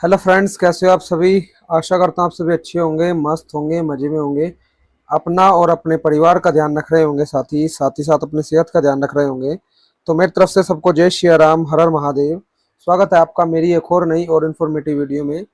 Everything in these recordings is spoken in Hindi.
हेलो फ्रेंड्स, कैसे हो आप सभी। आशा करता हूँ आप सभी अच्छे होंगे, मस्त होंगे, मजे में होंगे। अपना और अपने परिवार का ध्यान रख रहे होंगे, साथ ही साथ अपनी सेहत का ध्यान रख रहे होंगे। तो मेरी तरफ से सबको जय श्री राम, हर हर महादेव। स्वागत है आपका मेरी एक और नई और इन्फॉर्मेटिव वीडियो में।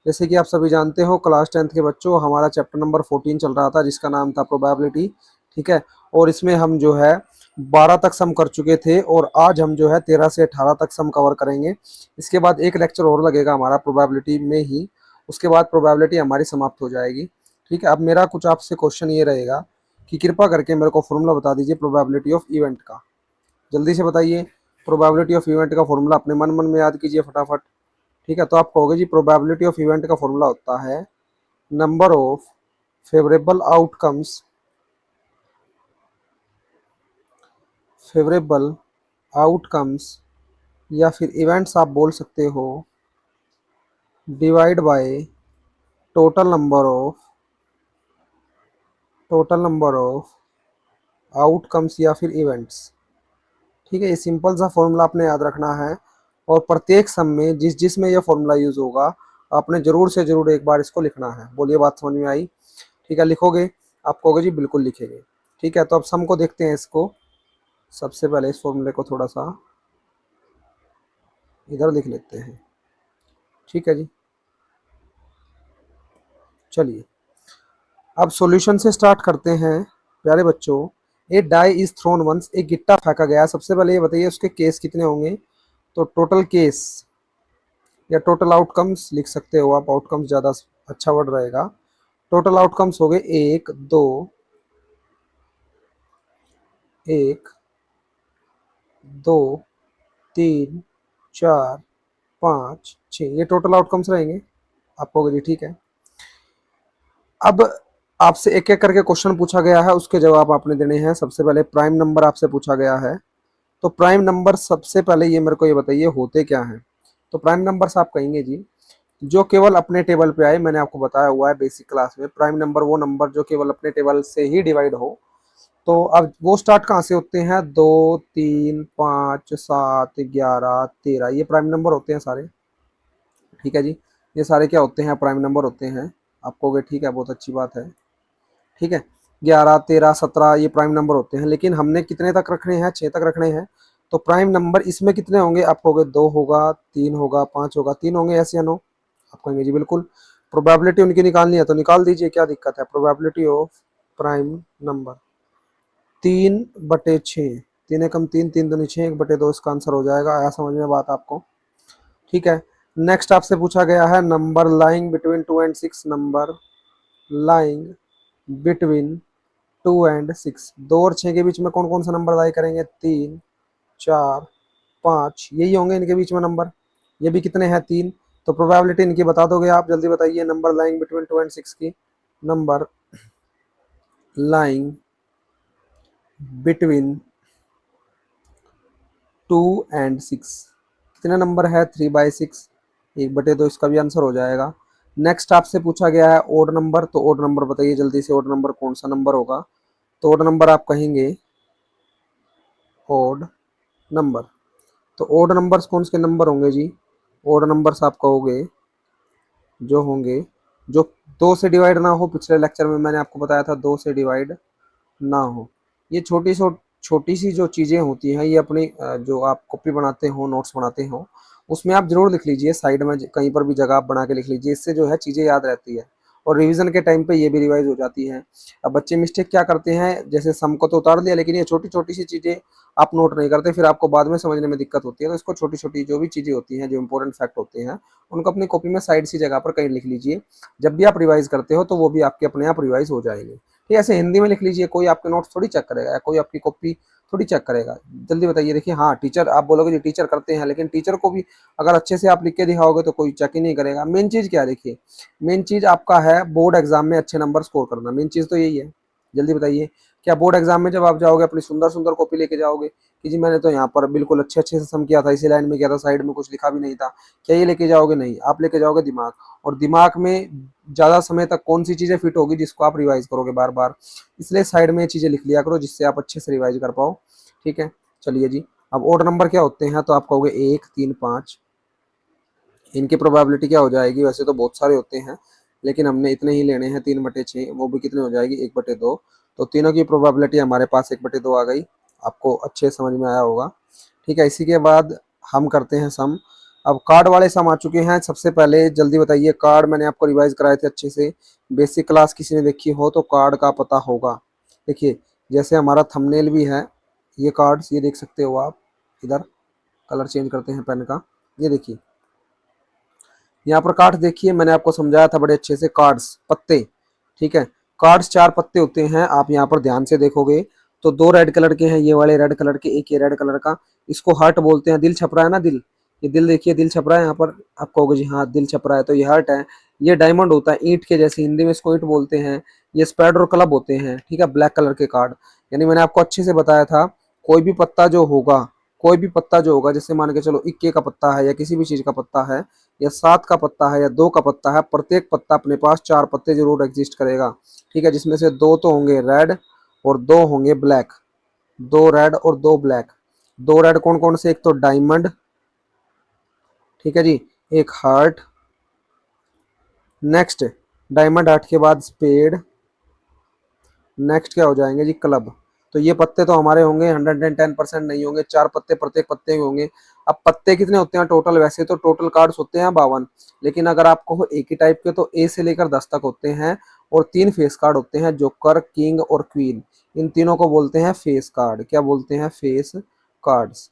जैसे कि आप सभी जानते हो, क्लास 10th के बच्चों, हमारा चैप्टर नंबर 14 चल रहा था जिसका नाम था प्रोबेबिलिटी। ठीक है। और इसमें हम जो है 12 तक सम कर चुके थे और आज हम जो है 13 से 18 तक सम कवर करेंगे। इसके बाद एक लेक्चर और लगेगा हमारा प्रोबेबिलिटी में ही। उसके बाद प्रोबेबिलिटी हमारी समाप्त हो जाएगी। ठीक है। अब मेरा कुछ आपसे क्वेश्चन ये रहेगा कि कृपया करके मेरे को फॉर्मूला बता दीजिए प्रोबेबिलिटी ऑफ इवेंट का। जल्दी से बताइए। प्रोबेबिलिटी ऑफ इवेंट का फॉर्मूला अपने मन मन में याद कीजिए फटाफट। ठीक है। तो आप कहोगे जी प्रोबेबिलिटी ऑफ इवेंट का फॉर्मूला होता है number of favourable outcomes, favourable outcomes या फिर इवेंट्स आप बोल सकते हो, divide by total number of outcomes या फिर इवेंट्स। ठीक है। ये सिंपल सा फॉर्मूला आपने याद रखना है और प्रत्येक सम में जिस जिस में ये फॉर्मूला यूज होगा आपने जरूर से जरूर एक बार इसको लिखना है। बोलिए, बात समझ में आई। ठीक है। लिखोगे? आप कहोगे जी बिल्कुल लिखेंगे। ठीक है। तो अब सम को देखते हैं इसको। सबसे पहले इस फॉर्मूले को थोड़ा सा इधर लिख लेते हैं। ठीक है जी। चलिए अब सॉल्यूशन से स्टार्ट करते हैं प्यारे बच्चों। ए डाई इज थ्रोन वंस, एक गिट्टा फेंका गया। सबसे पहले ये बताइए उसके केस कितने होंगे। तो टोटल केस या टोटल आउटकम्स लिख सकते हो आप, आउटकम्स ज़्यादा अच्छा वर्ड रहेगा। टोटल आउटकम्स हो गए एक दो, एक दो, तीन, चार, पाँच, छः, ये टोटल आउटकम्स रहेंगे। आप कहोगे जी ठीक है। अब आपसे एक एक करके क्वेश्चन पूछा गया है, उसके जवाब आपने देने हैं। सबसे पहले प्राइम नंबर आपसे पूछा गया है। तो प्राइम नंबर सबसे पहले ये मेरे को ये बताइए होते क्या हैं। तो प्राइम नंबर्स आप कहेंगे जी जो केवल अपने टेबल पे आए। मैंने आपको बताया हुआ है बेसिक क्लास में, प्राइम नंबर वो नंबर जो केवल अपने टेबल से ही डिवाइड हो। तो अब वो स्टार्ट कहाँ से होते हैं? 2, 3, 5, 7, 11, 13, ये प्राइम नंबर होते हैं सारे। ठीक है जी। ये सारे क्या होते हैं? प्राइम नंबर होते हैं। आप कहोगे ठीक है, बहुत अच्छी बात है। ठीक है। 11, 13, 17 ये प्राइम नंबर होते हैं, लेकिन हमने कितने तक रखने हैं? 6 तक रखने हैं। तो प्राइम नंबर इसमें कितने होंगे? आप कहोगे 2 होगा, 3 होगा, 5 होगा। 3 होंगे, ऐसे या नो? आप कहेंगे जी बिल्कुल। प्रोबेबिलिटी उनकी निकालनी है तो निकाल दीजिए, क्या दिक्कत है। प्रोबेबिलिटी ऑफ प्राइम नंबर 3/6, 3 एकम 3, 3 दूनी 6, 1/2 इसका आंसर हो जाएगा। आया समझ में बात आपको? ठीक है। नेक्स्ट आपसे पूछा गया है number lying between 2 and 6, number lying between 2 and 6, 2 और 6 के बीच में कौन कौन सा नंबर लाई करेंगे? 3, 4, 5, यही होंगे इनके बीच में नंबर। ये भी कितने हैं? 3। तो प्रोबेबिलिटी इनकी बता दोगे आप? जल्दी बताइए। नंबर लाइंग बिटवीन 2 एंड 6 की, नंबर लाइंग बिटवीन 2 एंड 6 कितने नंबर है? 3/6, 1/2 इसका भी आंसर हो जाएगा। नेक्स्ट आपसे पूछा गया है ओड नंबर। तो ओड नंबर बताइए जल्दी से, ओड नंबर कौन सा नंबर होगा? तो ओड नंबर आप कहेंगे ओड नंबर। तो ओड नंबर्स कौन से नंबर होंगे जी? ओड नंबर्स आप कहोगे जो होंगे जो 2 से डिवाइड ना हो। पिछले लेक्चर में मैंने आपको बताया था 2 से डिवाइड ना हो। ये छोटी सी जो चीज़ें होती हैं, ये अपनी जो आप कॉपी बनाते हो, नोट्स बनाते हो, उसमें आप जरूर लिख लीजिए। साइड में कहीं पर भी जगह आप बना के लिख लीजिए, इससे जो है चीज़ें याद रहती है और रिवीजन के टाइम पे ये भी रिवाइज हो जाती है। अब बच्चे मिस्टेक क्या करते हैं, जैसे सम को तो उतार दिया लेकिन ये छोटी छोटी सी चीज़ें आप नोट नहीं करते, फिर आपको बाद में समझने में दिक्कत होती है। तो इसको छोटी छोटी जो भी चीज़ें होती हैं, जो इंपॉर्टेंट फैक्ट होते हैं, उनको अपनी कॉपी में साइड सी जगह पर कहीं लिख लीजिए। जब भी आप रिवाइज करते हो तो वो भी आपके अपने आप रिवाइज हो जाएंगे। ठीक है। ऐसे हिंदी में लिख लीजिए, कोई आपके नोट्स थोड़ी चेक करेगा या कोई आपकी कॉपी थोड़ी चेक करेगा। जल्दी बताइए। देखिए, हाँ टीचर आप बोलोगे जी टीचर करते हैं, लेकिन टीचर को भी अगर अच्छे से आप लिख के दिखाओगे तो कोई चेक ही नहीं करेगा। मेन चीज़ क्या है? देखिए, मेन चीज़ आपका है बोर्ड एग्जाम में अच्छे नंबर स्कोर करना। मेन चीज़ तो यही है। जल्दी बताइए। क्या बोर्ड एग्जाम में जब आप जाओगे अपनी सुंदर सुंदर कॉपी लेके जाओगे कि जी मैंने तो यहाँ पर बिल्कुल अच्छे अच्छे से सम किया था, इसी लाइन में किया था, साइड में कुछ लिखा भी नहीं था, क्या ये लेके जाओगे? नहीं, आप लेके जाओगे दिमाग। और दिमाग में ज़्यादा समय तक कौन सी चीज़ें फिट होगी? जिसको आप रिवाइज करोगे बार बार। इसलिए साइड में ये चीज़ें लिख लिया करो जिससे आप अच्छे से रिवाइज कर पाओ। ठीक है। चलिए जी। अब ओड नंबर क्या होते हैं? तो आप कहोगे 1, 3, 5, इनकी प्रोबेबिलिटी क्या हो जाएगी, वैसे तो बहुत सारे होते हैं लेकिन हमने इतने ही लेने हैं, 3/6, वो भी कितने हो जाएगी 1/2। तो तीनों की प्रोबेबिलिटी हमारे पास 1/2 आ गई। आपको अच्छे समझ में आया होगा। ठीक है, इसी के बाद हम करते हैं सम। अब कार्ड वाले सम आ चुके हैं। सबसे पहले जल्दी बताइए, कार्ड मैंने आपको रिवाइज कराए थे अच्छे से, बेसिक क्लास किसी ने देखी हो तो कार्ड का पता होगा। देखिए जैसे हमारा थंबनेल भी है, ये कार्ड्स ये देख सकते हो आप। इधर कलर चेंज करते हैं पेन का। ये देखिए यहाँ पर कार्ड्स देखिए, मैंने आपको समझाया था बड़े अच्छे से, कार्ड्स पत्ते। ठीक है, कार्ड्स 4 पत्ते होते हैं। आप यहाँ पर ध्यान से देखोगे तो 2 रेड कलर के हैं, ये वाले रेड कलर के, एक ये रेड कलर का। इसको हार्ट बोलते हैं। दिल छप रहा है ना, दिल, ये दिल देखिए, दिल छप रहा है यहाँ पर। आप कहोगे जी हाँ दिल छप रहा है, तो ये हार्ट है। ये डायमंड होता है ईंट के जैसे, हिंदी में इसको ईंट बोलते हैं। ये स्पैड और क्लब होते हैं। ठीक है, ब्लैक कलर के कार्ड। यानी मैंने आपको अच्छे से बताया था, कोई भी पत्ता जो होगा, कोई भी पत्ता जो होगा, जैसे मान के चलो इक्के का पत्ता है या किसी भी चीज का पत्ता है, या 7 का पत्ता है या 2 का पत्ता है, प्रत्येक पत्ता अपने पास 4 पत्ते जरूर एग्जिस्ट करेगा। ठीक है, जिसमें से 2 तो होंगे रेड और 2 होंगे ब्लैक। 2 रेड और 2 ब्लैक। 2 रेड कौन कौन से, एक तो डायमंड, ठीक है जी, एक हार्ट, नेक्स्ट डायमंड हार्ट के बाद स्पेड, नेक्स्ट क्या हो जाएंगे जी क्लब। तो ये पत्ते तो हमारे होंगे 110% नहीं होंगे, 4 पत्ते प्रत्येक पत्ते में होंगे। अब पत्ते कितने होते हैं टोटल, वैसे तो टोटल कार्ड्स होते हैं 52, लेकिन अगर आपको हो एक ही टाइप के तो ए से लेकर 10 तक होते हैं। और 3 फेस कार्ड होते हैं, जोकर, किंग और क्वीन। इन तीनों को बोलते हैं फेस कार्ड। क्या बोलते हैं, फेस कार्ड्स।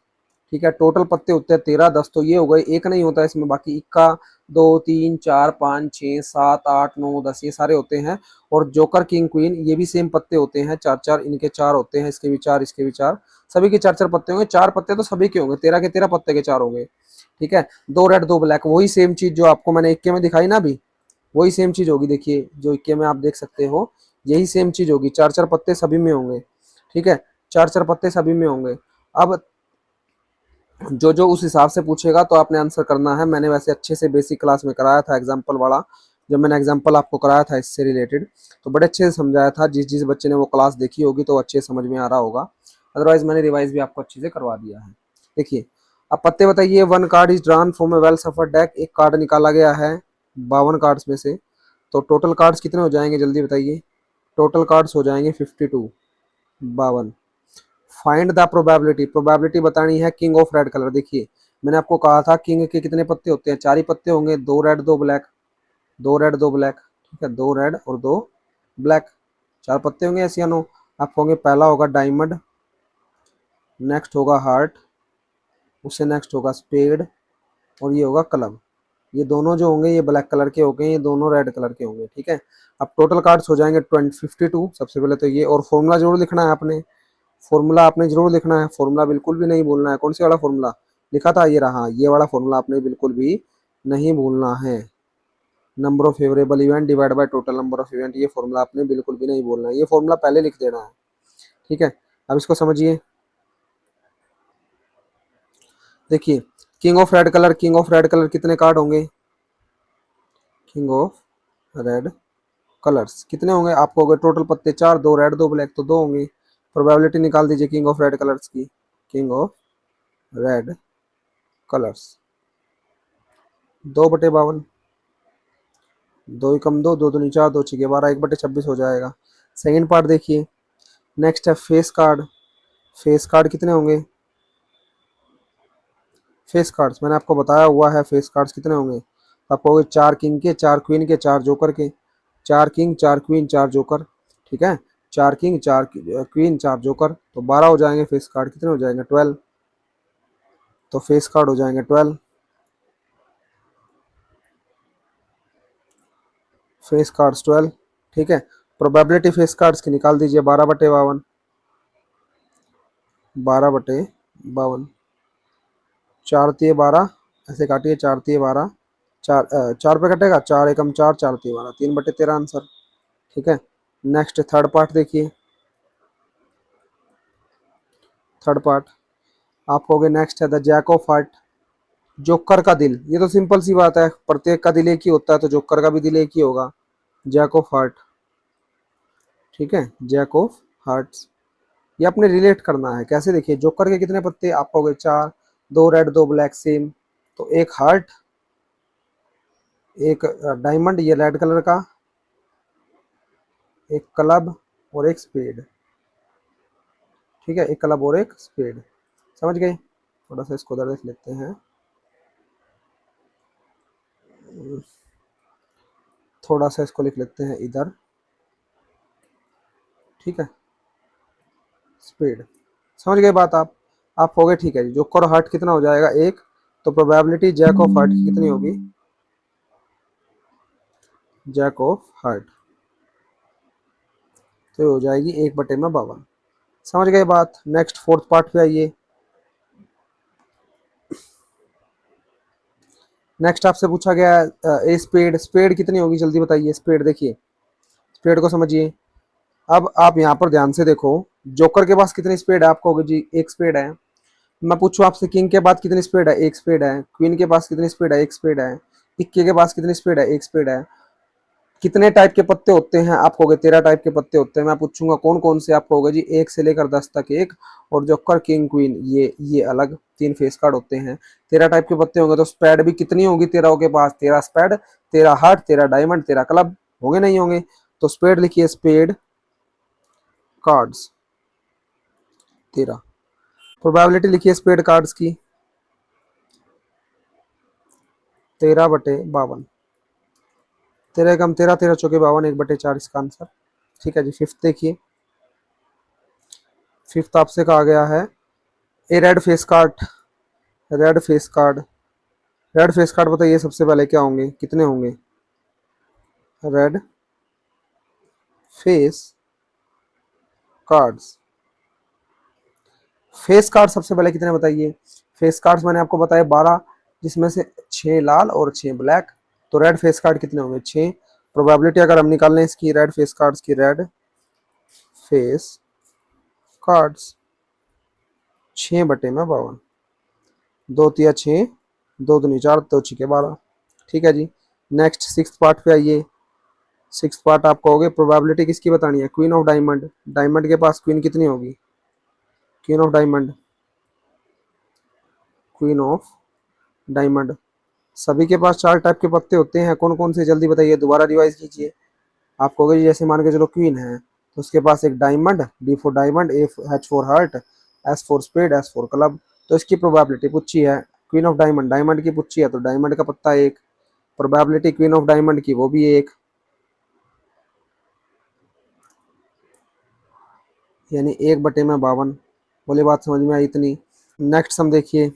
ठीक है, टोटल पत्ते होते हैं 13, 10 तो ये हो गए, एक नहीं होता इसमें, बाकी इक्का 2 3 4 5 6 7 8 9 10 ये सारे होते हैं। और जोकर, किंग, क्वीन ये भी सेम पत्ते होते हैं, 4 4, इनके 4 होते हैं, इसके भी 4, इसके भी 4, सभी के 4 4 पत्ते होंगे। 4 पत्ते तो सभी के होंगे, 13 के 13 पत्ते के 4 होंगे। ठीक है, 2 रेड 2 ब्लैक, वही सेम चीज जो आपको मैंने इक्के में दिखाई ना अभी, वही सेम चीज होगी। देखिए जो इक्के में आप देख सकते हो, यही सेम चीज होगी। 4 4 पत्ते सभी में होंगे। ठीक है, 4 4 पत्ते सभी में होंगे। अब जो जो उस हिसाब से पूछेगा तो आपने आंसर करना है। मैंने वैसे अच्छे से बेसिक क्लास में कराया था एग्जाम्पल वाला, जब मैंने एग्जाम्पल आपको कराया था इससे रिलेटेड, तो बड़े अच्छे से समझाया था। जिस जिस बच्चे ने वो क्लास देखी होगी तो अच्छे समझ में आ रहा होगा। अदरवाइज मैंने रिवाइज भी आपको अच्छे से करवा दिया है। देखिए अब पत्ते बताइए। 1 card is drawn from A well suffered deck, एक कार्ड निकाला गया है 52 कार्ड्स में से। तो टोटल कार्ड्स कितने हो जाएंगे जल्दी बताइए। टोटल कार्ड्स हो जाएंगे 52, 52। फाइंड द प्रोबेबिलिटी, प्रोबेबिलिटी बतानी है किंग ऑफ रेड कलर। देखिए मैंने आपको कहा था किंग के कितने पत्ते होते हैं, 4 ही पत्ते होंगे, 2 रेड 2 ब्लैक, 2 रेड 2 ब्लैक। ठीक है, 2 रेड और 2 ब्लैक, 4 पत्ते होंगे ऐसे या नो। आपको होंगे, पहला होगा डायमंड, नेक्स्ट होगा हार्ट, उससे नेक्स्ट होगा स्पेड, और ये होगा क्लब। ये दोनों जो होंगे ये ब्लैक कलर के होंगे, ये दोनों रेड कलर के होंगे। ठीक है, अब टोटल कार्ड्स हो जाएंगे 52। सबसे पहले तो ये, और फॉर्मूला जरूर लिखना है आपने, फॉर्मूला आपने जरूर लिखना है। फॉर्मूला बिल्कुल भी नहीं भूलना है। कौन सी वाला फॉर्मूला लिखा था, ये रहा, ये वाला फॉर्मूला आपने बिल्कुल भी नहीं भूलना है। Number of favourable event divide by total number of event, ये फॉर्मूला आपने बिल्कुल भी नहीं बोलना है, ये फॉर्मूला पहले लिख देना है। ठीक है, अब इसको समझिए। देखिए king of red colour, king of red colour कितने कार्ड होंगे, किंग ऑफ रेड कलर्स कितने होंगे आपको, अगर टोटल पत्ते 4, 2 रेड 2 ब्लैक तो 2 होंगे। प्रोबेबिलिटी निकाल दीजिए किंग ऑफ रेड कलर्स की। किंग ऑफ रेड कलर्स 2/52, 2 ही कम 2, 2 दूनी 4, 2 छीके 12, 1/26 हो जाएगा। सेकेंड पार्ट देखिए। नेक्स्ट है फेस कार्ड। फेस कार्ड कितने होंगे, फेस कार्ड्स मैंने आपको बताया हुआ है, फेस कार्ड्स कितने होंगे। आपको होंगे 4 किंग के, 4 क्वीन के, 4 जोकर के। 4 किंग 4 क्वीन 4 जोकर। ठीक है, 4 किंग 4 क्वीन 4 जोकर, तो 12 हो जाएंगे। फेस कार्ड कितने हो जाएंगे, 12। तो फेस कार्ड हो जाएंगे 12, फेस कार्ड्स 12। ठीक है, प्रोबेबिलिटी फेस कार्ड्स की निकाल दीजिए, 12/52, 12/52, 4×12, ऐसे काटिए, 4×12, 4 4 पे कटेगा, 4 एकम 4, 4×12, 3/13 आंसर। ठीक है, नेक्स्ट थर्ड पार्ट देखिए। थर्ड पार्ट आप कहोगे नेक्स्ट है the jack of heart, joker का दिल। ये तो सिंपल सी बात है, प्रत्येक का दिल एक ही होता है, तो जोकर का भी दिल एक ही होगा, जैक ऑफ हार्ट। ठीक है, जैक ऑफ हार्ट्स, ये आपने रिलेट करना है। कैसे, देखिए जोकर के कितने पत्ते, आप कहोगे 4, 2 रेड 2 ब्लैक सेम, तो एक हार्ट एक डायमंड ये रेड कलर का, एक क्लब और एक स्पेड। ठीक है, एक क्लब और एक स्पेड, समझ गए। थोड़ा सा इसको उधर देख लेते हैं, थोड़ा सा इसको लिख लेते हैं इधर। ठीक है, स्पेड, समझ गए बात आप हो गए। ठीक है जी, जोकर हार्ट कितना हो जाएगा एक, तो प्रोबेबिलिटी जैक ऑफ हार्ट की कितनी होगी, जैक ऑफ हार्ट तो हो जाएगी 1/52। समझ गए बात। नेक्स्ट फोर्थ पार्ट पे आइए। नेक्स्ट आपसे पूछा गया है ए स्पेड, स्पेड कितनी होगी जल्दी बताइए। स्पेड देखिए, स्पेड को समझिए। अब आप यहाँ पर ध्यान से देखो, जोकर के पास कितनी स्पेड है, आपको होगी जी एक स्पेड है। मैं पूछूं आपसे किंग के पास कितनी स्पेड है, एक स्पेड है। क्वीन के पास कितनी स्पेड है, एक स्पेड है। इक्के के पास कितनी स्पेड है, एक स्पेड है। कितने टाइप के पत्ते होते हैं, आप कहोगे 13 टाइप के पत्ते होते हैं। मैं पूछूंगा कौन कौन से, आप कहोगे जी 1 से लेकर 10 तक एक, और जोकर किंग क्वीन ये अलग 3 फेस कार्ड होते हैं। 13 टाइप के पत्ते होंगे तो स्पैड भी कितनी होगी 13 के पास, 13 स्पैड, 13 हार्ट, 13 डायमंड, 13 क्लब, होंगे नहीं होंगे। तो स्पेड लिखिए, स्पेड कार्ड्स 13। प्रोबेबिलिटी लिखिए स्पेड कार्ड्स की 13/52। 13 कम 13, 13 चौके 52, 1/4 इसका आंसर। ठीक है जी। फिफ्थ देखिए, फिफ्थ आपसे कहा गया है a red face card, red face card, red face card बताइए सबसे पहले क्या होंगे, कितने होंगे। Red face cards, face card सबसे पहले कितने बताइए। फेस कार्ड्स मैंने आपको बताया 12, जिसमें से 6 लाल और 6 ब्लैक। तो रेड फेस कार्ड कितने होंगे 6। प्रोबेबिलिटी अगर हम निकाल लें इसकी रेड फेस कार्ड्स की, रेड फेस कार्ड्स 6/52, 2 तिया 6, 2 दूनी 4, 2 छिके 12। ठीक है जी। नेक्स्ट सिक्स पार्ट पे आइए। सिक्स पार्ट आप कहोगे प्रोबेबिलिटी किसकी बतानी है, क्वीन ऑफ डायमंड। डायमंड के पास क्वीन कितनी होगी, queen of diamond, queen of diamond. सभी के पास 4 टाइप के पत्ते होते हैं, कौन कौन से जल्दी बताइए, दोबारा रिवाइज कीजिए। आप कहोगे जैसे मान के चलो क्वीन है तो उसके पास एक diamond, D for diamond, H for heart, S for spade, S for club. तो इसकी प्रोबेबिलिटी पूछी है, क्वीन ऑफ डायमंड, डायमंड की पूछी है तो डायमंड का पत्ता एक, प्रोबेबिलिटी क्वीन ऑफ डायमंड की वो भी एक, यानी 1/52। बोले बात समझ में आई इतनी। नेक्स्ट हम देखिए,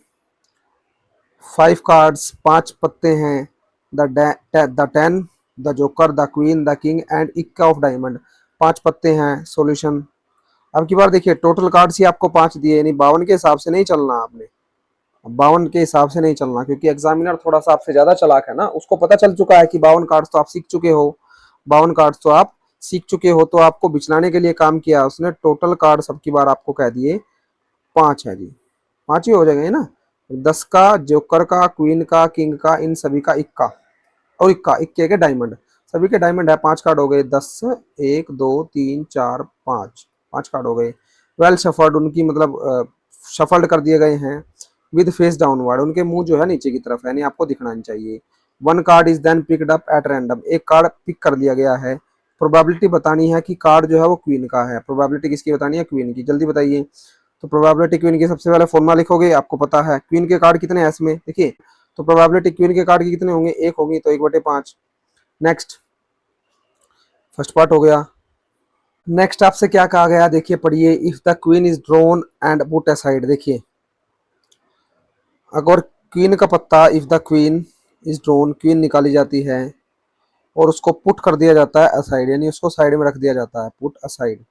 5 कार्ड्स, 5 पत्ते हैं। The 10, the joker, the queen, the king and इक्का ऑफ डायमंड। 5 पत्ते हैं। सॉल्यूशन, अब की बार देखिए टोटल कार्ड्स ही आपको 5 दिए, यानी 52 के हिसाब से नहीं चलना आपने, 52 के हिसाब से नहीं चलना, क्योंकि एग्जामिनर थोड़ा सा आपसे ज्यादा चालाक है ना, उसको पता चल चुका है कि 52 कार्ड्स तो आप सीख चुके हो, 52 कार्ड्स तो आप सीख चुके हो, तो आपको बिचलाने के लिए काम किया उसने। टोटल कार्ड सब की बार आपको कह दिए 5 है जी, 5 ही हो जाएंगे ना। 10 का, जोकर का, क्वीन का, किंग का, इन सभी का इक्का, और इक्का इक्के के डायमंड, सभी के डायमंड है। 5 कार्ड हो गए, 10, 1 2 3 4 5, 5 कार्ड हो गए। वेल शफर्ड, उनकी मतलब शफल्ड कर दिए गए हैं विद फेस डाउनवर्ड, उनके मुंह जो है नीचे की तरफ है, यानी आपको दिखना नहीं चाहिए। 1 card is then picked up at random, एक कार्ड पिक कर लिया गया है। प्रोबेबिलिटी बतानी है कि कार्ड जो है वो क्वीन का है। प्रोबेबिलिटी किसकी बतानी है, क्वीन की, जल्दी बताइए। तो प्रोबेबिलिटी क्वीन की सबसे पहले फॉर्मूला लिखोगे, आपको पता है क्वीन के कार्ड कितने हैं इसमें, देखिए। तो प्रोबेबिलिटी क्वीन के कार्ड की कितने होंगे, एक होगी, तो 1/5। नेक्स्ट, फर्स्ट पार्ट हो गया। नेक्स्ट आपसे क्या कहा गया, देखिए पढ़िए। If the queen is drawn and put aside, देखिए अगर क्वीन का पत्ता, if the queen is drawn, queen निकाली जाती है और उसको पुट कर दिया जाता है असाइड, यानी उसको साइड में रख दिया जाता है, पुट असाइड।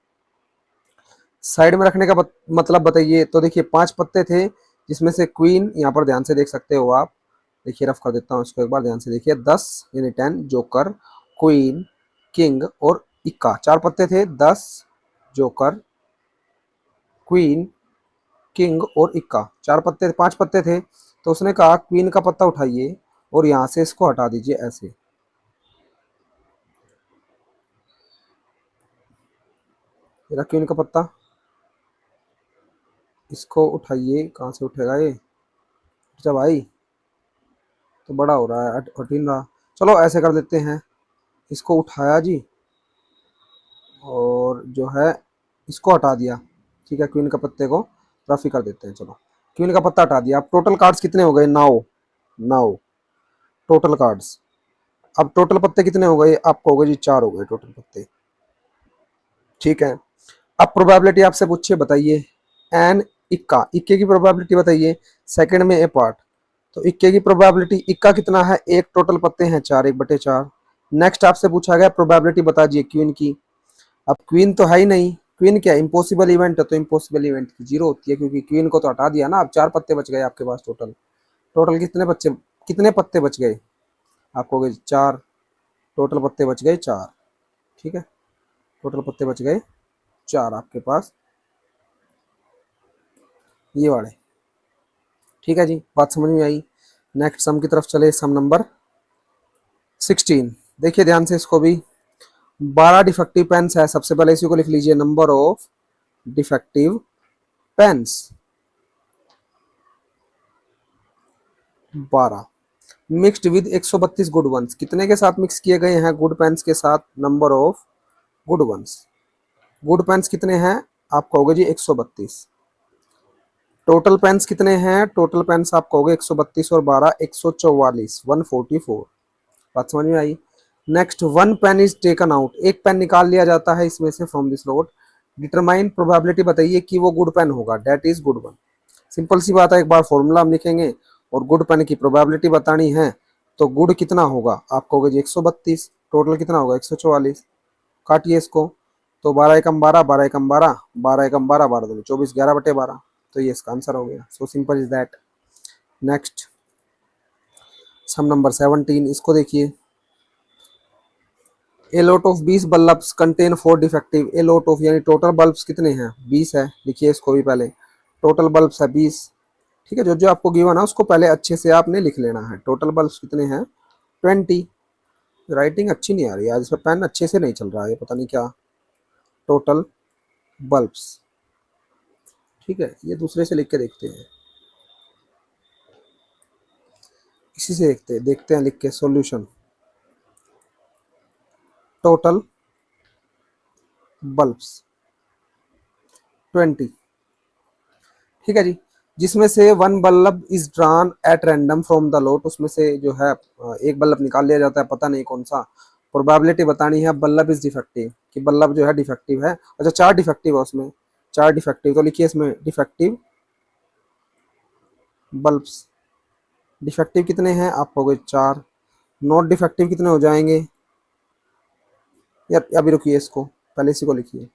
साइड में रखने का मतलब बताइए। तो देखिए 5 पत्ते थे, जिसमें से क्वीन, यहाँ पर ध्यान से देख सकते हो आप, देखिए रफ कर देता हूँ इसको एक बार, ध्यान से देखिए। 10 यानी 10, जोकर, क्वीन, किंग और इक्का, 4 पत्ते थे। 10, जोकर, क्वीन, किंग और इक्का, 4 पत्ते, 5 पत्ते थे। तो उसने कहा क्वीन का पत्ता उठाइए और यहाँ से इसको हटा दीजिए ऐसे। मेरा क्वीन का पत्ता, इसको उठाइए, कहाँ से उठेगा ये, अच्छा भाई, तो बड़ा हो रहा है, 18 रहा। चलो ऐसे कर देते हैं, इसको उठाया जी और जो है इसको हटा दिया। ठीक है, क्वीन का पत्ते को रफ ही कर देते हैं। चलो क्वीन का पत्ता हटा दिया। अब टोटल कार्ड्स कितने हो गए? 9। 9 टोटल कार्ड्स। अब टोटल पत्ते कितने हो गए? आपको हो गए जी 4 हो गए टोटल पत्ते। ठीक है, अब प्रोबेबिलिटी आपसे पूछिए, बताइए एन इक्का, इक्के की प्रोबेबिलिटी बताइए सेकंड में ए पार्ट। तो इक्के की प्रोबेबिलिटी, इक्का कितना है? एक, टोटल पत्ते हैं 4, 1/4। नेक्स्ट आपसे पूछा गया प्रोबेबिलिटी बता दीजिए क्वीन की। अब क्वीन तो है ही नहीं, क्वीन क्या इम्पॉसिबल इवेंट है, तो इम्पॉसिबल इवेंट की 0 होती है, क्योंकि क्वीन को तो हटा दिया ना। अब 4 पत्ते बच गए आपके पास टोटल। टोटल कितने बच्चे, कितने पत्ते बच गए? आपको हो गए 4, टोटल पत्ते बच गए 4। ठीक है, टोटल पत्ते बच गए 4 आपके पास, ये वाले। ठीक है जी, बात समझ में आई। नेक्स्ट सम की तरफ चले, सम नंबर 16। देखिए ध्यान से इसको भी। 12 डिफेक्टिव पेन्स है। सबसे पहले इसी को लिख लीजिए, number of defective pens 12, mixed with 132 good ones. कितने के साथ मिक्स किए गए हैं? गुड पेन्स के साथ। Number of good ones, good pens कितने हैं? आपका होगा जी 132। टोटल पेन्स कितने हैं? टोटल पेन्स आपका होगा 132 और 12 144, 144। बात समझ में आई। Next, one pen is taken out, एक पेन निकाल लिया जाता है इसमें से, from this lot. Determine probability बताइए कि वो गुड पेन होगा, that is good one. Simple सी बात है, एक बार फॉर्मूला हम लिखेंगे और गुड पेन की प्रोबेबिलिटी बतानी है। तो गुड कितना होगा? आपको होगा जी 132, टोटल कितना होगा 144। काटिए इसको, तो 12 एकम 12, 12 एकम 12, 12 एकम 12, 12 दूनी 24, 11/12। तो ये इसका आंसर हो गया। So simple is that. Next sum number 17, इसको देखिए। A lot of 20 bulbs contain 4 defective. A lot of यानी टोटल बल्ब्स कितने हैं? 20 है। लिखिए इसको भी पहले, टोटल बल्ब्स है 20। ठीक है, जो जो आपको गिवन है उसको पहले अच्छे से आपने लिख लेना है। टोटल बल्ब्स कितने हैं? 20। राइटिंग अच्छी नहीं आ रही है आज, इस पर पेन अच्छे से नहीं चल रहा है, पता नहीं क्या। टोटल बल्ब्स, ठीक है, ये दूसरे से लिख के देखते हैं, इसी से देखते हैं लिख के सॉल्यूशन। Total bulbs 20। ठीक है जी, जिसमें से one bulb is drawn at random from the lot, उसमें से जो है एक बल्ब निकाल लिया जाता है, पता नहीं कौन सा। प्रोबेबिलिटी बतानी है बल्ब इज डिफेक्टिव, कि बल्ब जो है डिफेक्टिव है। अच्छा 4 डिफेक्टिव है उसमें, 4 डिफेक्टिव, तो लिखिए इसमें डिफेक्टिव बल्ब्स। डिफेक्टिव कितने हैं? आप हो गए 4। नॉट डिफेक्टिव कितने हो जाएंगे? यार अभी रुकिए, इसको पहले इसी को लिखिए।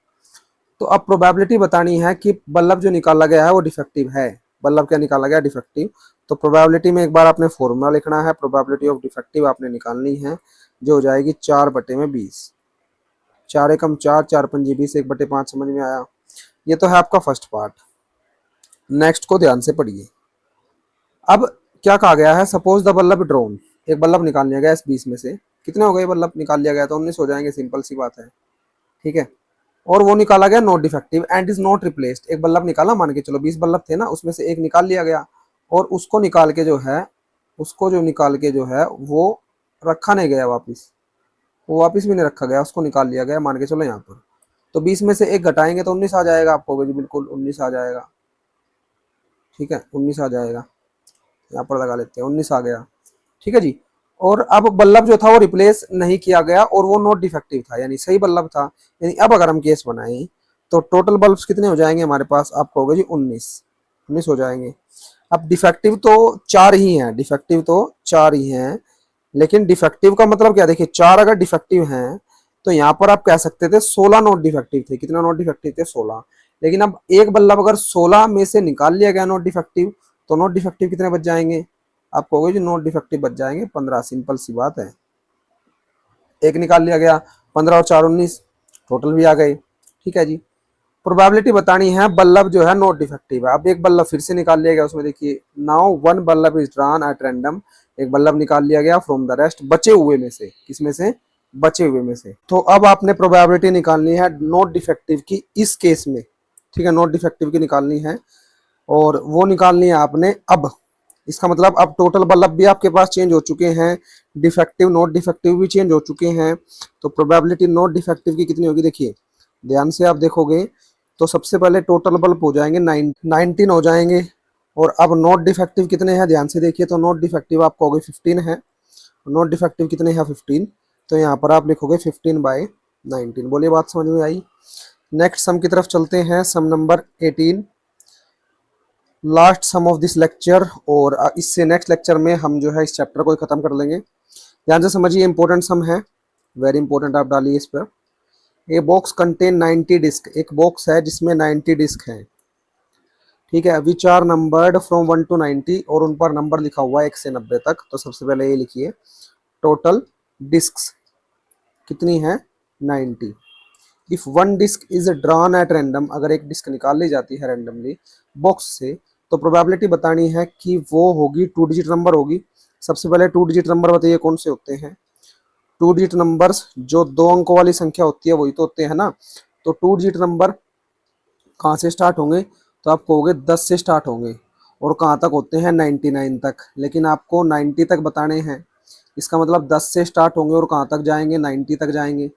तो अब प्रोबेबिलिटी बतानी है कि बल्ब जो निकाला गया है वो डिफेक्टिव है। बल्ब क्या निकाला गया? डिफेक्टिव। तो प्रोबेबिलिटी में एक बार आपने फॉर्मूला लिखना है, प्रोबेबिलिटी ऑफ डिफेक्टिव आपने निकालनी है, जो हो जाएगी 4/20। 4 एकम 4, 4 पंजी 20, 1/5। समझ में आया? ये तो है आपका फर्स्ट पार्ट। नेक्स्ट को ध्यान से पढ़िए। अब क्या कहा गया है? सपोज द बल्ब ड्रोन, एक बल्ब निकाल लिया गया इस 20 में से। कितने हो गए बल्ब निकाल लिया गया? तो 19 हो जाएंगे, सिंपल सी बात है। ठीक है, और वो निकाला गया not defective and is not replaced. एक बल्ब निकाला, मान के चलो 20 बल्ब थे ना, उसमें से एक निकाल लिया गया और उसको निकाल के जो है, उसको जो निकाल के जो है वो रखा नहीं गया वापस, वो वापस भी नहीं रखा गया, उसको निकाल लिया गया, मान के चलो यहाँ पर। तो 20 में से एक घटाएंगे तो 19 आ जाएगा आपको जी, बिल्कुल 19 आ जाएगा। ठीक है, 19 आ जाएगा, यहाँ पर लगा लेते हैं, 19 आ गया। ठीक है जी, और अब बल्ब जो था वो रिप्लेस नहीं किया गया और वो नॉट डिफेक्टिव था, यानी सही बल्ब था। यानी अब अगर हम केस बनाएं तो टोटल बल्ब्स कितने हो जाएंगे हमारे पास? आपको होगा जी 19 हो जाएंगे। अब डिफेक्टिव तो 4 ही हैं, डिफेक्टिव तो 4 ही हैं, लेकिन डिफेक्टिव का मतलब क्या? देखिए 4 अगर डिफेक्टिव हैं तो यहाँ पर आप कह सकते थे 16 नॉट डिफेक्टिव थे। कितना नॉट डिफेक्टिव थे? 16। लेकिन अब एक बल्ब अगर 16 में से निकाल लिया गया नॉट डिफेक्टिव, तो नॉट डिफेक्टिव कितने बच जाएंगे? आपको होगा जो नॉट डिफेक्टिव बच जाएंगे 15। सिंपल सी बात है, एक निकाल लिया गया, 15 और 4 19, टोटल भी आ गए। ठीक है जी, प्रोबेबिलिटी बतानी है बल्ब जो है नॉट डिफेक्टिव है। अब एक बल्ब फिर से निकाल लिया गया, उसमें देखिए now one bulb is drawn at random, एक बल्ब निकाल लिया गया फ्रॉम द रेस्ट, बचे हुए में से। किसमें से? बचे हुए में से। तो अब आपने प्रोबेबिलिटी निकालनी है नॉट डिफेक्टिव की इस केस में। ठीक है, नॉट डिफेक्टिव की निकालनी है और वो निकालनी है आपने अब, इसका मतलब अब टोटल बल्ब भी आपके पास चेंज हो चुके हैं, डिफेक्टिव नॉट डिफेक्टिव भी चेंज हो चुके हैं। तो प्रोबेबिलिटी नॉट डिफेक्टिव की कितनी होगी, देखिए ध्यान से आप देखोगे तो सबसे पहले टोटल बल्ब हो जाएंगे 19 हो जाएंगे। और अब नॉट डिफेक्टिव कितने हैं, ध्यान से देखिए, तो नॉट डिफेक्टिव आपको हो गए 15 है, नॉट डिफेक्टिव कितने हैं 15। तो यहाँ पर आप लिखोगे 15/19। बोलिए बात समझ में आई। नेक्स्ट सम की तरफ चलते हैं, sum number 18, last sum of this lecture. और इससे नेक्स्ट लेक्चर में हम जो है इस चैप्टर को खत्म कर लेंगे। ध्यान से समझिए, इंपॉर्टेंट सम है, वेरी इंपॉर्टेंट, आप डालिए इस पर। ए बॉक्स कंटेन 90 डिस्क, एक बॉक्स है जिसमें 90 डिस्क है, ठीक है, which are numbered from 1 to 90, और उन पर नंबर लिखा हुआ है 1 से 90 तक। तो सबसे पहले ये लिखिए, टोटल डिस्क कितनी है 90। If one disc is drawn at random, अगर एक डिस्क निकाल ली जाती है रैंडमली बॉक्स से, तो प्रोबेबिलिटी बतानी है कि वो होगी 2 डिजिट नंबर होगी। सबसे पहले 2 डिजिट नंबर बताइए कौन से होते हैं। 2 डिजिट नंबर्स जो 2 अंकों वाली संख्या होती है वही तो होते हैं ना। तो 2 डिजिट नंबर कहाँ से स्टार्ट होंगे, तो आप कहोगे 10 से स्टार्ट होंगे, और कहाँ तक होते हैं 99 तक, लेकिन आपको 90 तक बताने हैं। इसका मतलब 10 से स्टार्ट होंगे और कहाँ तक जाएंगे, 90 तक जाएंगे,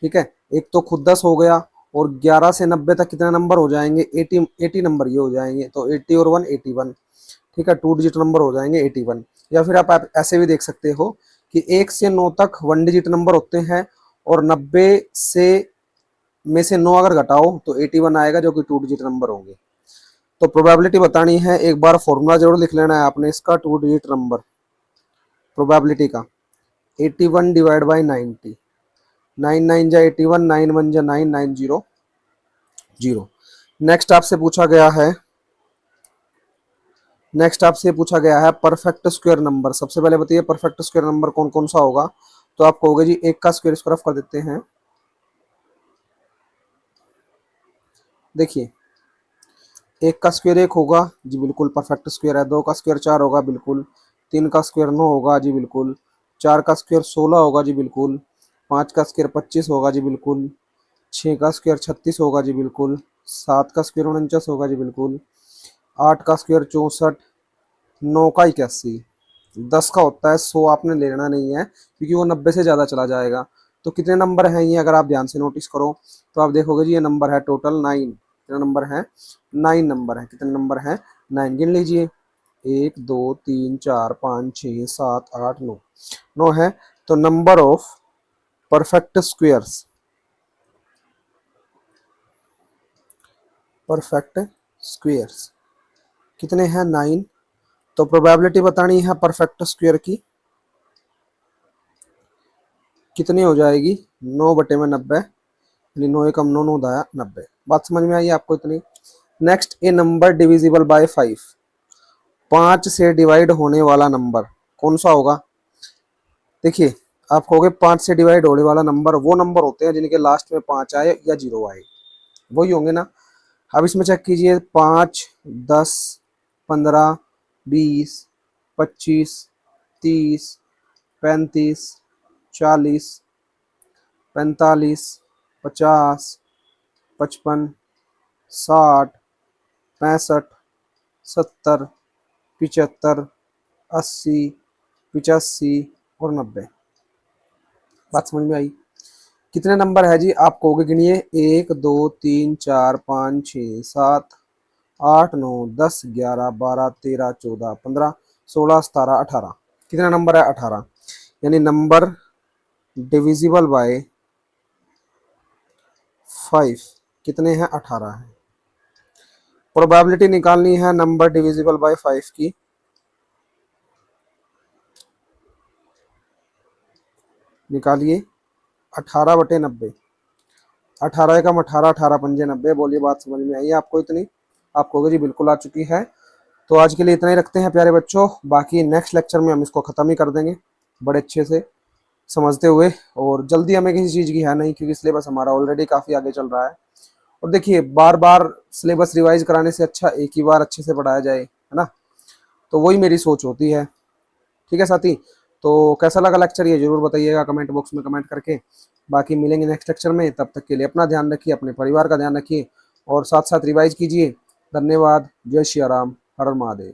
ठीक है। एक तो खुद 10 हो गया, और 11 से 90 तक कितने नंबर हो जाएंगे, 80 नंबर ये हो जाएंगे। तो 80 और 1 81, ठीक है, 2 डिजिट नंबर हो जाएंगे 81। या फिर आप ऐसे भी देख सकते हो कि 1 से 9 तक 1 डिजिट नंबर होते हैं, और 90 से में से 9 अगर घटाओ तो 81 आएगा, जो कि 2 डिजिट नंबर होंगे। तो प्रोबेबिलिटी बतानी है, एक बार फॉर्मूला जरूर लिख लेना है आपने इसका, 2 डिजिट नंबर प्रोबेबिलिटी का, 81 डिवाइड बाई 90, 9 9 जा 81, 9 1 जा 9, 9 0 0। नेक्स्ट आपसे पूछा गया है परफेक्ट स्क्वायर नंबर। सबसे पहले बताइए परफेक्ट स्क्वायर नंबर कौन कौन सा होगा। तो आप कहोगे जी 1 का स्क्वायर, इसको रफ कर देते हैं। देखिए 1 का स्क्वायर 1 होगा जी, बिल्कुल परफेक्ट स्क्वायर है। 2 का स्क्वायर 4 होगा, बिल्कुल। 3 का स्क्वायर 9 होगा जी, बिल्कुल। 4 का स्क्वायर 16 होगा जी, बिल्कुल। 5 का स्क्वायर 25 होगा जी, बिल्कुल। 6 का स्क्वायर 36 होगा जी, बिल्कुल। 7 का स्क्वायर 49 होगा जी, बिल्कुल। 8 का स्क्वायर 64, 9 का 81, 10 का होता है 100, आपने लेना नहीं है क्योंकि वो 90 से ज़्यादा चला जाएगा। तो कितने नंबर हैं ये, अगर आप ध्यान से नोटिस करो तो आप देखोगे जी ये नंबर है टोटल 9। कितने नंबर हैं, 9 नंबर है। कितने नंबर हैं, 9, गिन लीजिए, 1 2 3 4 5 6 7 8 9, 9 है। तो number of perfect squares, perfect squares कितने हैं, 9। तो प्रोबेबिलिटी बतानी है परफेक्ट स्क्वायर की, कितनी हो जाएगी, 9/90, यानी 9 एकम 9 9 दाया 90। बात समझ में आई आपको इतनी। Next, A number divisible by 5, 5 से डिवाइड होने वाला नंबर कौन सा होगा। देखिए आप कहोगे 5 से डिवाइड होने वाला नंबर वो नंबर होते हैं जिनके लास्ट में 5 आए या 0 आए, वही होंगे ना। अब इसमें चेक कीजिए, 5 10 15 20 25 30 35 40 45 50 55 60 65 70 75 80 85 और 90। बात समझ में आई। कितने नंबर है जी, आप कहोगे गिनिए, 1 2 3 4 5 6 7 8 9 10 11 12 13 14 15 16 17 18। कितना नंबर है, 18। यानी नंबर डिविजिबल बाय 5 कितने हैं, 18 है। प्रोबेबिलिटी निकालनी है नंबर डिविजिबल बाय 5 की। निकालिए, 18/90, 18 एकम 18, 18 पंजे 90। बोलिए बात समझ में आई आपको इतनी। आप कहोगे जी बिल्कुल आ चुकी है। तो आज के लिए इतना ही रखते हैं प्यारे बच्चों, बाकी नेक्स्ट लेक्चर में हम इसको ख़त्म ही कर देंगे बड़े अच्छे से समझते हुए। और जल्दी हमें किसी चीज़ की है नहीं, क्योंकि सिलेबस हमारा ऑलरेडी काफ़ी आगे चल रहा है। और देखिए बार बार सिलेबस रिवाइज कराने से अच्छा एक ही बार अच्छे से पढ़ाया जाए, है ना। तो वही मेरी सोच होती है, ठीक है साथी। तो कैसा लगा लेक्चर ये जरूर बताइएगा कमेंट बॉक्स में कमेंट करके। बाकी मिलेंगे नेक्स्ट लेक्चर में, तब तक के लिए अपना ध्यान रखिए, अपने परिवार का ध्यान रखिए, और साथ साथ रिवाइज कीजिए। धन्यवाद। जय श्री राम, हर हर महादेव।